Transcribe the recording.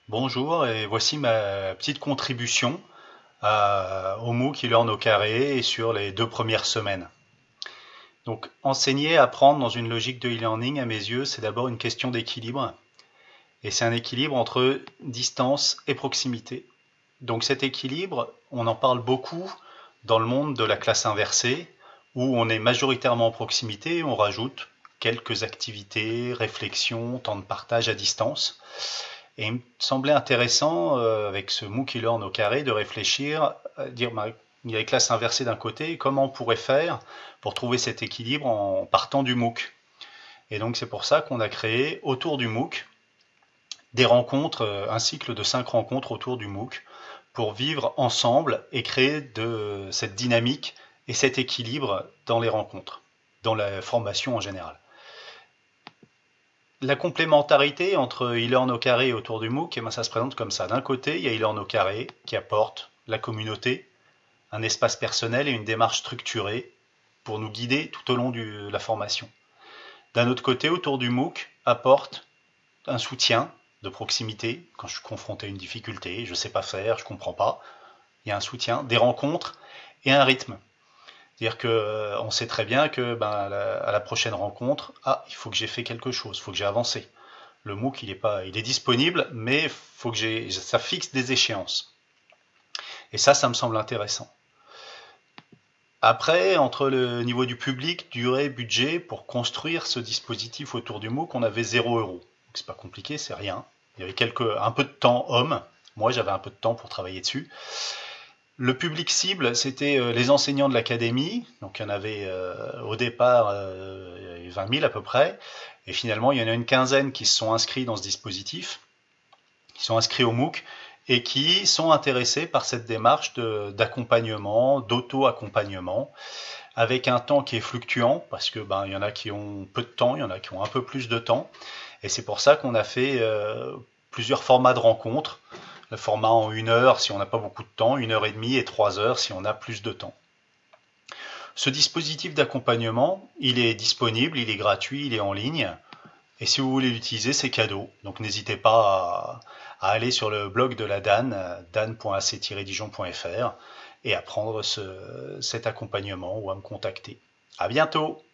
Bonjour, et voici ma petite contribution au MOOC e-Learn au carré sur les 2 premières semaines. Donc, enseigner, apprendre dans une logique de e-learning, à mes yeux, c'est d'abord une question d'équilibre. Et c'est un équilibre entre distance et proximité. Donc cet équilibre, on en parle beaucoup dans le monde de la classe inversée, où on est majoritairement en proximité et on rajoute quelques activités, réflexions, temps de partage à distance. Et il me semblait intéressant, avec ce MOOC e-Learn au carré, de réfléchir, dire, bah, il y a les classes inversées d'un côté, comment on pourrait faire pour trouver cet équilibre en partant du MOOC. Et donc c'est pour ça qu'on a créé autour du MOOC des rencontres, un cycle de 5 rencontres autour du MOOC, pour vivre ensemble et créer de cette dynamique et cet équilibre dans les rencontres, dans la formation en général. La complémentarité entre e-learn au carré et autour du MOOC, eh ben, ça se présente comme ça. D'un côté, il y a e-learn au carré qui apporte la communauté, un espace personnel et une démarche structurée pour nous guider tout au long de la formation. D'un autre côté, autour du MOOC apporte un soutien de proximité quand je suis confronté à une difficulté, je ne sais pas faire, je ne comprends pas. Il y a un soutien, des rencontres et un rythme. C'est-à-dire qu'on sait très bien que à la prochaine rencontre, il faut que j'ai fait quelque chose, il faut que j'ai avancé. Le MOOC, il est disponible, mais il faut que ça fixe des échéances. Et ça me semble intéressant. Après, entre le niveau du public, durée, budget, pour construire ce dispositif autour du MOOC, on avait 0 €. C'est pas compliqué, c'est rien. Il y avait un peu de temps homme. Moi, j'avais un peu de temps pour travailler dessus. Le public cible, c'était les enseignants de l'académie. Donc, il y en avait au départ 20 000 à peu près. Et finalement, il y en a une quinzaine qui se sont inscrits dans ce dispositif, qui sont inscrits au MOOC et qui sont intéressés par cette démarche d'accompagnement, d'auto-accompagnement, avec un temps qui est fluctuant, parce que il y en a qui ont peu de temps, il y en a qui ont un peu plus de temps. Et c'est pour ça qu'on a fait plusieurs formats de rencontres. Le format en 1 heure si on n'a pas beaucoup de temps, 1 heure et demie et 3 heures si on a plus de temps. Ce dispositif d'accompagnement, il est disponible, il est gratuit, il est en ligne. Et si vous voulez l'utiliser, c'est cadeau. Donc n'hésitez pas à aller sur le blog de la DAN, dan.ac-dijon.fr, et à prendre cet accompagnement ou à me contacter. À bientôt!